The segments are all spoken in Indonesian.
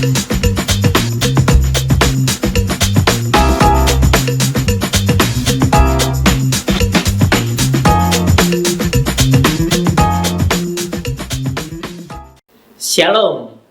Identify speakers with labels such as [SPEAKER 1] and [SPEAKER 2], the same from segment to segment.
[SPEAKER 1] Shalom,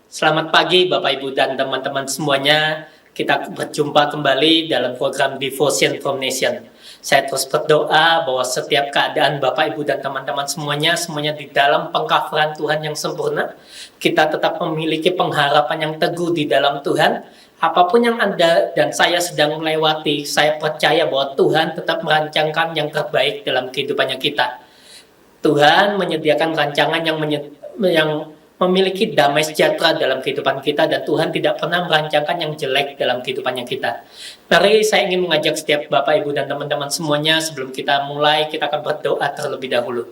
[SPEAKER 1] selamat pagi Bapak Ibu dan teman-teman semuanya. Kita berjumpa kembali dalam program Devotion from Nation. Saya terus berdoa bahwa setiap keadaan Bapak Ibu dan teman-teman semuanya di dalam pengcoveran Tuhan yang sempurna. Kita tetap memiliki pengharapan yang teguh di dalam Tuhan. Apapun yang Anda dan saya sedang melewati, saya percaya bahwa Tuhan tetap merancangkan yang terbaik dalam kehidupannya kita. Tuhan menyediakan rancangan yang memiliki damai sejahtera dalam kehidupan kita, dan Tuhan tidak pernah merancangkan yang jelek dalam kehidupannya kita. Mari saya ingin mengajak setiap Bapak, Ibu, dan teman-teman semuanya, sebelum kita mulai, kita akan berdoa terlebih dahulu.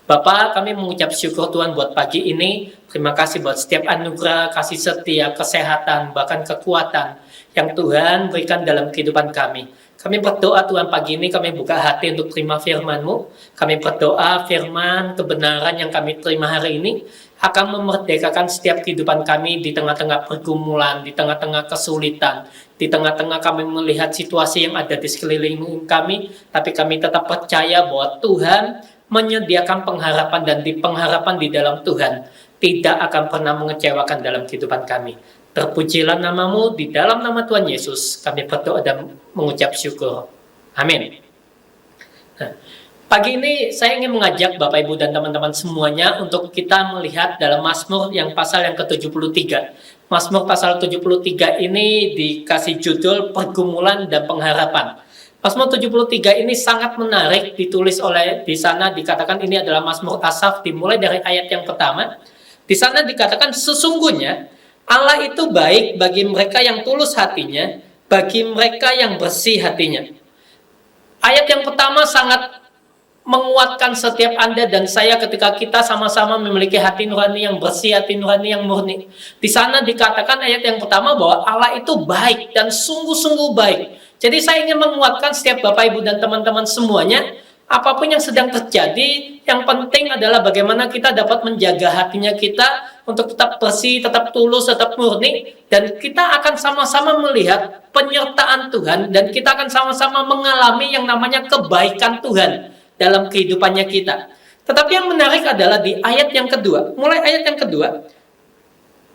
[SPEAKER 1] Bapak, kami mengucap syukur Tuhan buat pagi ini. Terima kasih buat setiap anugerah, kasih setia, kesehatan, bahkan kekuatan yang Tuhan berikan dalam kehidupan kami. Kami berdoa Tuhan pagi ini kami buka hati untuk terima firman-Mu. Kami berdoa firman kebenaran yang kami terima hari ini akan memerdekakan setiap kehidupan kami di tengah-tengah pergumulan, di tengah-tengah kesulitan, di tengah-tengah kami melihat situasi yang ada di sekeliling kami, tapi kami tetap percaya bahwa Tuhan menyediakan pengharapan, dan di pengharapan di dalam Tuhan tidak akan pernah mengecewakan dalam kehidupan kami. Terpujilah nama-Mu, di dalam nama Tuhan Yesus kami berdoa dan mengucap syukur. Amin. Nah, pagi ini saya ingin mengajak Bapak, Ibu, dan teman-teman semuanya untuk kita melihat dalam Mazmur yang pasal yang ke-73. Mazmur pasal 73 ini dikasih judul Pergumulan dan Pengharapan. Mazmur 73 ini sangat menarik, ditulis oleh, di sana dikatakan ini adalah Mazmur Asaf, dimulai dari ayat yang pertama. Di sana dikatakan sesungguhnya Allah itu baik bagi mereka yang tulus hatinya, bagi mereka yang bersih hatinya. Ayat yang pertama sangat menguatkan setiap Anda dan saya ketika kita sama-sama memiliki hati nurani yang bersih, hati nurani yang murni. Di sana dikatakan ayat yang pertama bahwa Allah itu baik dan sungguh-sungguh baik. Jadi saya ingin menguatkan setiap Bapak, Ibu, dan teman-teman semuanya, apapun yang sedang terjadi, yang penting adalah bagaimana kita dapat menjaga hatinya kita untuk tetap bersih, tetap tulus, tetap murni, dan kita akan sama-sama melihat penyertaan Tuhan, dan kita akan sama-sama mengalami yang namanya kebaikan Tuhan dalam kehidupannya kita. Tetapi yang menarik adalah di ayat yang kedua, mulai ayat yang kedua,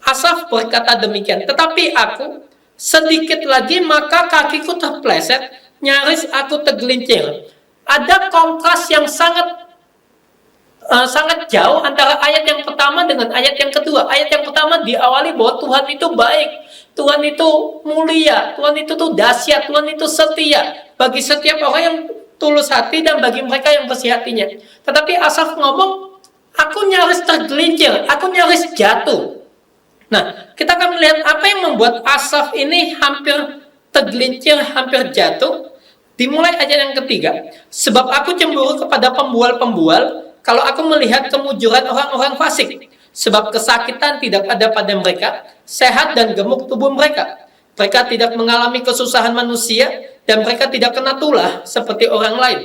[SPEAKER 1] Asaf berkata demikian, tetapi aku sedikit lagi maka kakiku terpleset, nyaris aku tergelincir. Ada kontras yang sangat jauh antara ayat yang pertama dengan ayat yang kedua. Ayat yang pertama diawali bahwa Tuhan itu baik, Tuhan itu mulia, Tuhan itu tuh dahsyat, Tuhan itu setia bagi setiap orang yang tulus hati dan bagi mereka yang bersih hatinya. Tetapi Asaf ngomong, aku nyaris tergelincir, aku nyaris jatuh. Nah, kita akan melihat apa yang membuat Asaf ini hampir tergelincir, hampir jatuh. Dimulai ayat yang ketiga, sebab aku cemburu kepada pembual-pembual, kalau aku melihat kemujuran orang-orang fasik. Sebab kesakitan tidak ada pada mereka, sehat dan gemuk tubuh mereka. Mereka tidak mengalami kesusahan manusia, dan mereka tidak kena tulah seperti orang lain.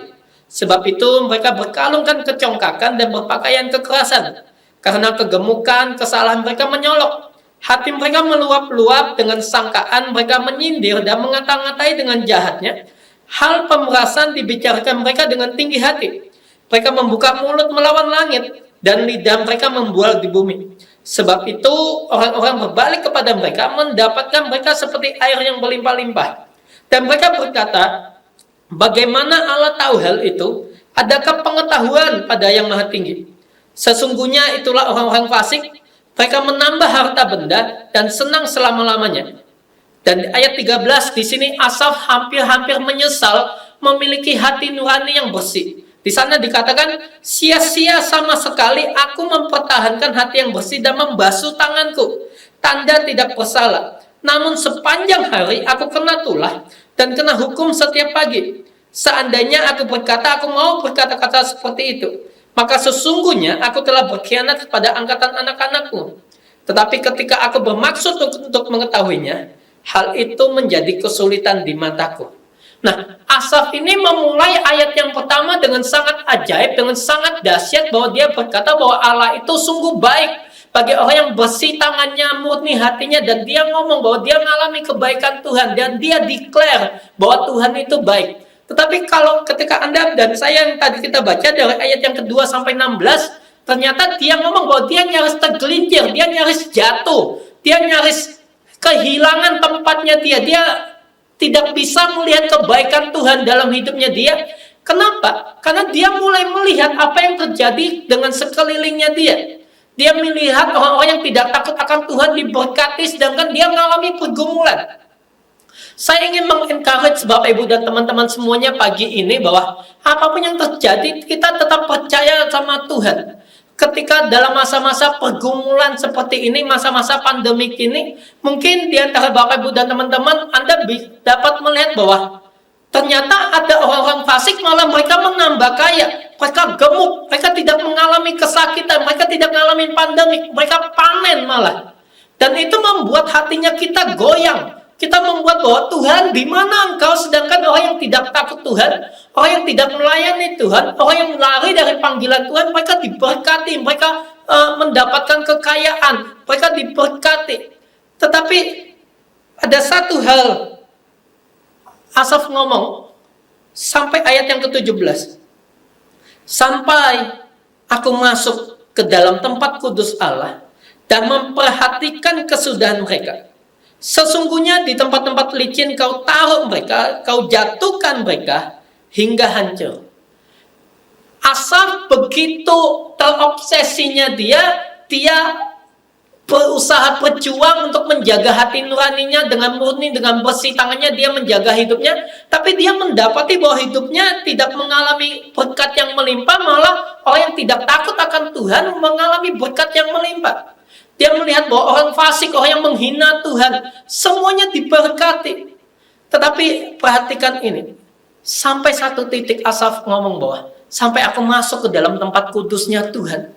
[SPEAKER 1] Sebab itu mereka berkalungkan kecongkakan dan berpakaian kekerasan. Karena kegemukan, kesalahan mereka menyolok. Hati mereka meluap-luap dengan sangkaan, mereka menyindir dan mengata-ngatai dengan jahatnya. Hal pemerasan dibicarakan mereka dengan tinggi hati. Mereka membuka mulut melawan langit, dan lidah mereka membual di bumi. Sebab itu orang-orang berbalik kepada mereka, mendapatkan mereka seperti air yang berlimpah-limpah. Dan mereka berkata, bagaimana Allah tahu hal itu? Adakah pengetahuan pada yang maha tinggi? Sesungguhnya itulah orang-orang fasik, mereka menambah harta benda dan senang selama-lamanya. Dan di ayat 13 di sini Asaf hampir-hampir menyesal memiliki hati nurani yang bersih. Di sana dikatakan, sia-sia sama sekali aku mempertahankan hati yang bersih dan membasuh tanganku. Tanda tidak bersalah. Namun sepanjang hari aku kena tulah dan kena hukum setiap pagi. Seandainya aku berkata, aku mau berkata-kata seperti itu, maka sesungguhnya aku telah berkhianat kepada angkatan anak-anakku. Tetapi ketika aku bermaksud untuk mengetahuinya, hal itu menjadi kesulitan di mataku. Nah, Asaf ini memulai ayat yang pertama dengan sangat ajaib, dengan sangat dahsyat, bahwa dia berkata bahwa Allah itu sungguh baik bagi orang yang bersih tangannya, murni hatinya, dan dia ngomong bahwa dia mengalami kebaikan Tuhan, dan dia declare bahwa Tuhan itu baik. Tetapi kalau ketika Anda dan saya yang tadi kita baca dari ayat yang kedua sampai 16, ternyata dia ngomong bahwa dia nyaris tergelincir, dia nyaris jatuh, dia nyaris kehilangan tempatnya dia tidak bisa melihat kebaikan Tuhan dalam hidupnya dia. Kenapa? Karena dia mulai melihat apa yang terjadi dengan sekelilingnya dia. Dia melihat orang-orang yang tidak takut akan Tuhan diberkati, sedangkan dia mengalami pergumulan. Saya ingin mengencourage Bapak Ibu dan teman-teman semuanya pagi ini bahwa apapun yang terjadi, kita tetap percaya sama Tuhan. Ketika dalam masa-masa pergumulan seperti ini, masa-masa pandemik ini, mungkin di antara Bapak Ibu dan teman-teman, Anda dapat melihat bahwa ternyata ada orang-orang fasik malah mereka menambah kaya. Mereka gemuk, mereka tidak mengalami kesakitan, mereka tidak mengalami pandemik, mereka panen malah. Dan itu membuat hatinya kita goyang. Kita membuat bahwa Tuhan, di mana Engkau? Sedangkan orang yang tidak takut Tuhan, orang yang tidak melayani Tuhan, orang yang lari dari panggilan Tuhan, mereka diberkati, mereka mendapatkan kekayaan, mereka diberkati. Tetapi ada satu hal, Asaf ngomong sampai ayat yang ke-17. Sampai aku masuk ke dalam tempat kudus Allah dan memperhatikan kesudahan mereka. Sesungguhnya di tempat-tempat licin kau taruh mereka, kau jatuhkan mereka hingga hancur. Asaf begitu terobsesinya dia berusaha berjuang untuk menjaga hati nuraninya dengan murni, dengan bersih tangannya dia menjaga hidupnya, tapi dia mendapati bahwa hidupnya tidak mengalami berkat yang melimpah, malah orang yang tidak takut akan Tuhan mengalami berkat yang melimpah. Dia melihat bahwa orang fasik, orang yang menghina Tuhan, semuanya diberkati. Tetapi perhatikan ini, sampai satu titik Asaf ngomong bahwa sampai aku masuk ke dalam tempat kudusnya Tuhan,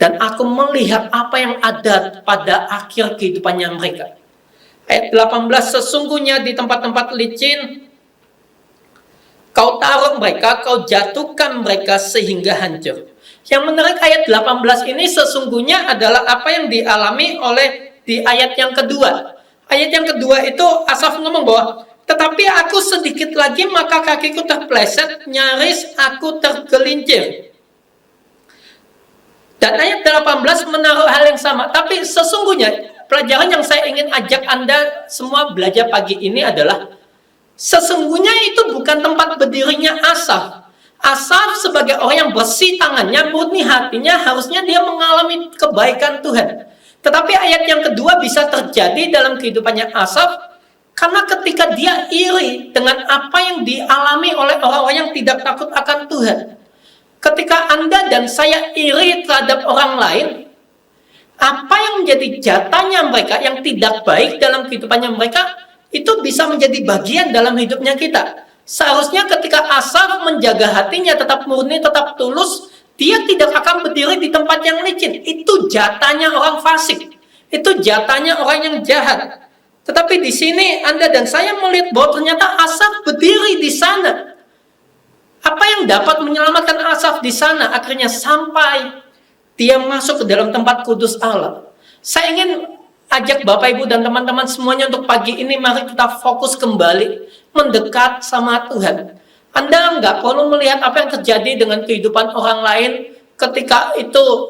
[SPEAKER 1] dan aku melihat apa yang ada pada akhir kehidupannya mereka. Ayat 18, sesungguhnya di tempat-tempat licin kau taruh mereka, kau jatuhkan mereka sehingga hancur. Yang menarik ayat 18 ini sesungguhnya adalah apa yang dialami oleh di ayat yang kedua. Ayat yang kedua itu Asaf ngomong bahwa tetapi aku sedikit lagi maka kakiku terpleset, nyaris aku tergelincir. Dan ayat 18 menaruh hal yang sama. Tapi sesungguhnya pelajaran yang saya ingin ajak Anda semua belajar pagi ini adalah sesungguhnya itu bukan tempat berdirinya Asaf. Asaf sebagai orang yang bersih tangannya, murni hatinya, harusnya dia mengalami kebaikan Tuhan. Tetapi ayat yang kedua bisa terjadi dalam kehidupannya Asaf karena ketika dia iri dengan apa yang dialami oleh orang-orang yang tidak takut akan Tuhan. Ketika Anda dan saya iri terhadap orang lain, apa yang menjadi jatahnya mereka yang tidak baik dalam kehidupannya mereka, itu bisa menjadi bagian dalam hidupnya kita. Seharusnya ketika Asaf menjaga hatinya tetap murni, tetap tulus, dia tidak akan berdiri di tempat yang licin. Itu jatahnya orang fasik. Itu jatahnya orang yang jahat. Tetapi di sini Anda dan saya melihat bahwa ternyata Asaf berdiri di sana. Apa yang dapat menyelamatkan Asaf di sana akhirnya sampai dia masuk ke dalam tempat kudus Allah. Saya ingin ajak Bapak Ibu dan teman-teman semuanya untuk pagi ini mari kita fokus kembali mendekat sama Tuhan. Anda nggak perlu melihat apa yang terjadi dengan kehidupan orang lain ketika itu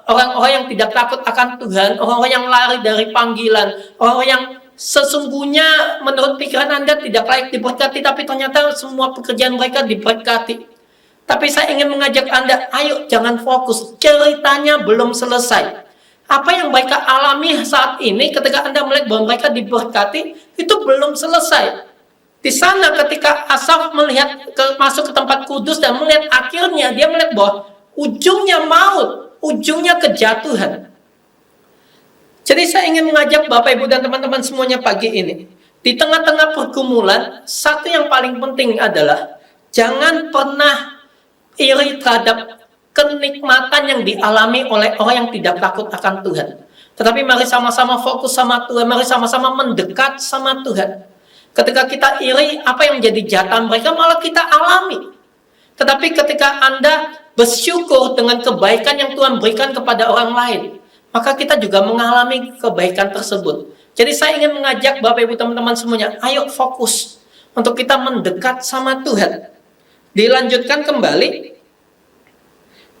[SPEAKER 1] orang-orang yang tidak takut akan Tuhan, orang-orang yang lari dari panggilan, orang-orang yang sesungguhnya menurut pikiran Anda tidak layak diberkati, tapi ternyata semua pekerjaan mereka diberkati. Tapi saya ingin mengajak Anda, ayo jangan fokus, ceritanya belum selesai. Apa yang mereka alami saat ini ketika Anda melihat bahwa mereka diberkati, itu belum selesai. Di sana ketika Asaf melihat masuk ke tempat kudus dan melihat akhirnya, dia melihat bahwa ujungnya maut, ujungnya kejatuhan. Jadi saya ingin mengajak Bapak Ibu dan teman-teman semuanya pagi ini. Di tengah-tengah pergumulan, satu yang paling penting adalah jangan pernah iri terhadap kenikmatan yang dialami oleh orang yang tidak takut akan Tuhan. Tetapi mari sama-sama fokus sama Tuhan, mari sama-sama mendekat sama Tuhan. Ketika kita iri, apa yang menjadi jatah mereka malah kita alami. Tetapi ketika Anda bersyukur dengan kebaikan yang Tuhan berikan kepada orang lain, maka kita juga mengalami kebaikan tersebut. Jadi saya ingin mengajak Bapak Ibu teman-teman semuanya, ayo fokus untuk kita mendekat sama Tuhan. Dilanjutkan kembali.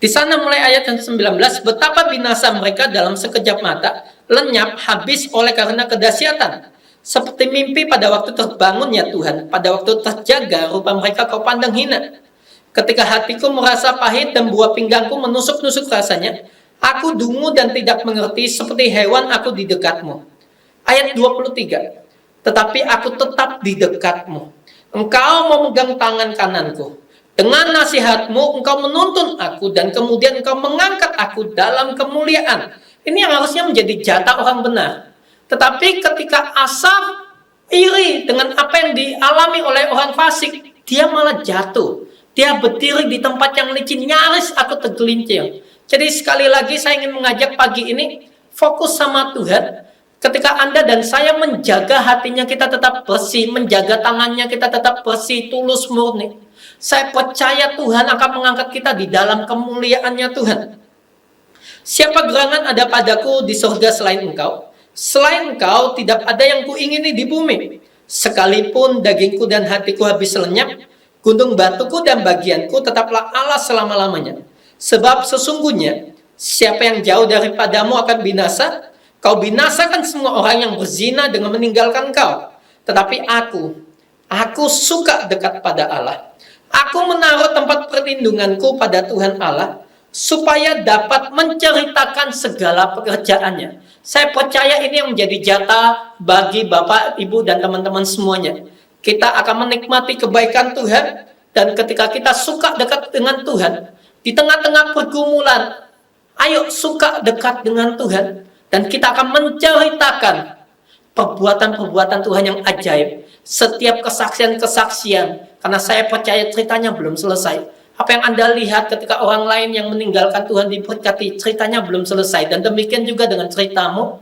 [SPEAKER 1] Di sana mulai ayat yang 19, betapa binasa mereka dalam sekejap mata, lenyap habis oleh karena kedahsyatan. Seperti mimpi pada waktu terbangunnya Tuhan, pada waktu terjaga rupa mereka kau pandang hina. Ketika hatiku merasa pahit dan buah pinggangku menusuk-nusuk rasanya, aku dungu dan tidak mengerti seperti hewan aku di dekatmu. Ayat 23, tetapi aku tetap di dekatmu. Engkau memegang tangan kananku. Dengan nasihatmu engkau menuntun aku dan kemudian engkau mengangkat aku dalam kemuliaan. Ini yang harusnya menjadi jatah orang benar. Tetapi ketika Asaf iri dengan apa yang dialami oleh orang fasik, dia malah jatuh. Dia berdiri di tempat yang licin, nyaris aku tergelincir. Jadi sekali lagi saya ingin mengajak pagi ini, fokus sama Tuhan. Ketika Anda dan saya menjaga hatinya kita tetap bersih, menjaga tangannya kita tetap bersih, tulus, murni. Saya percaya Tuhan akan mengangkat kita di dalam kemuliaannya Tuhan. Siapa gerangan ada padaku di surga selain engkau? Selain engkau tidak ada yang kuingini di bumi. Sekalipun dagingku dan hatiku habis lenyap, gunung batuku dan bagianku tetaplah Allah selama-lamanya. Sebab sesungguhnya siapa yang jauh daripadamu akan binasa. Kau binasakan semua orang yang berzina dengan meninggalkan kau. Tetapi aku suka dekat pada Allah. Aku menaruh tempat perlindunganku pada Tuhan Allah, supaya dapat menceritakan segala pekerjaannya. Saya percaya ini yang menjadi jatah bagi Bapak, Ibu, dan teman-teman semuanya. Kita akan menikmati kebaikan Tuhan, dan ketika kita suka dekat dengan Tuhan, di tengah-tengah pergumulan, ayo suka dekat dengan Tuhan, dan kita akan menceritakan perbuatan-perbuatan Tuhan yang ajaib. Setiap kesaksian-kesaksian, karena saya percaya ceritanya belum selesai. Apa yang Anda lihat ketika orang lain yang meninggalkan Tuhan diberkati, ceritanya belum selesai. Dan demikian juga dengan ceritamu.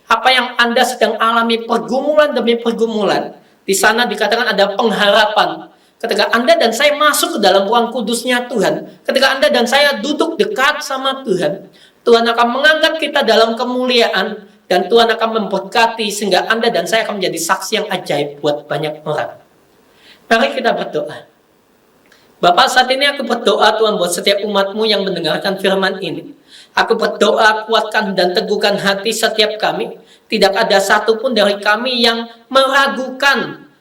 [SPEAKER 1] Apa yang Anda sedang alami pergumulan demi pergumulan, di sana dikatakan ada pengharapan. Ketika Anda dan saya masuk ke dalam ruang kudusnya Tuhan, ketika Anda dan saya duduk dekat sama Tuhan, Tuhan akan mengangkat kita dalam kemuliaan, dan Tuhan akan memberkati sehingga Anda dan saya akan menjadi saksi yang ajaib buat banyak orang. Mari kita berdoa. Bapak, saat ini aku berdoa Tuhan buat setiap umat-Mu yang mendengarkan firman ini. Aku berdoa kuatkan dan teguhkan hati setiap kami. Tidak ada satupun dari kami yang meragukan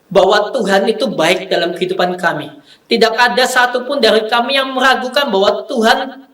[SPEAKER 1] bahwa Tuhan itu baik dalam kehidupan kami. Tidak ada satupun dari kami yang meragukan bahwa Tuhan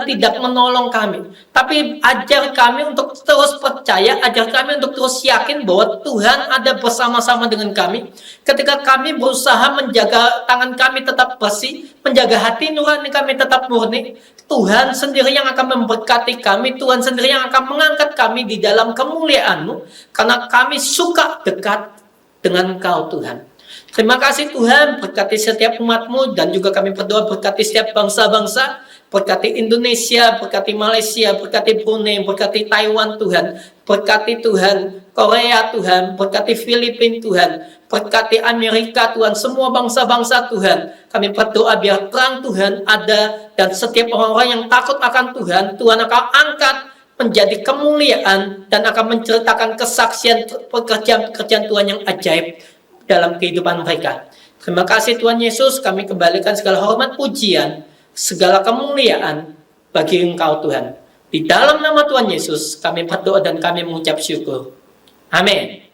[SPEAKER 1] tidak menolong kami. Tapi ajar kami untuk terus percaya, ajar kami untuk terus yakin bahwa Tuhan ada bersama-sama dengan kami. Ketika kami berusaha menjaga tangan kami tetap bersih, menjaga hati nurani kami tetap murni, Tuhan sendiri yang akan memberkati kami, Tuhan sendiri yang akan mengangkat kami di dalam kemuliaan-Mu, karena kami suka dekat dengan Engkau Tuhan. Terima kasih Tuhan, berkati setiap umat-Mu, dan juga kami berdoa berkati setiap bangsa-bangsa, berkati Indonesia, berkati Malaysia, berkati Brunei, berkati Taiwan Tuhan, berkati Tuhan Korea Tuhan, berkati Filipina Tuhan, berkati Amerika Tuhan, semua bangsa-bangsa Tuhan. Kami berdoa biar terang Tuhan ada, dan setiap orang-orang yang takut akan Tuhan, Tuhan akan angkat menjadi kemuliaan dan akan menceritakan kesaksian pekerjaan-pekerjaan Tuhan yang ajaib dalam kehidupan mereka. Terima kasih Tuhan Yesus, kami kembalikan segala hormat pujian, segala kemuliaan bagi Engkau Tuhan. Di dalam nama Tuhan Yesus kami berdoa dan kami mengucap syukur. Amin.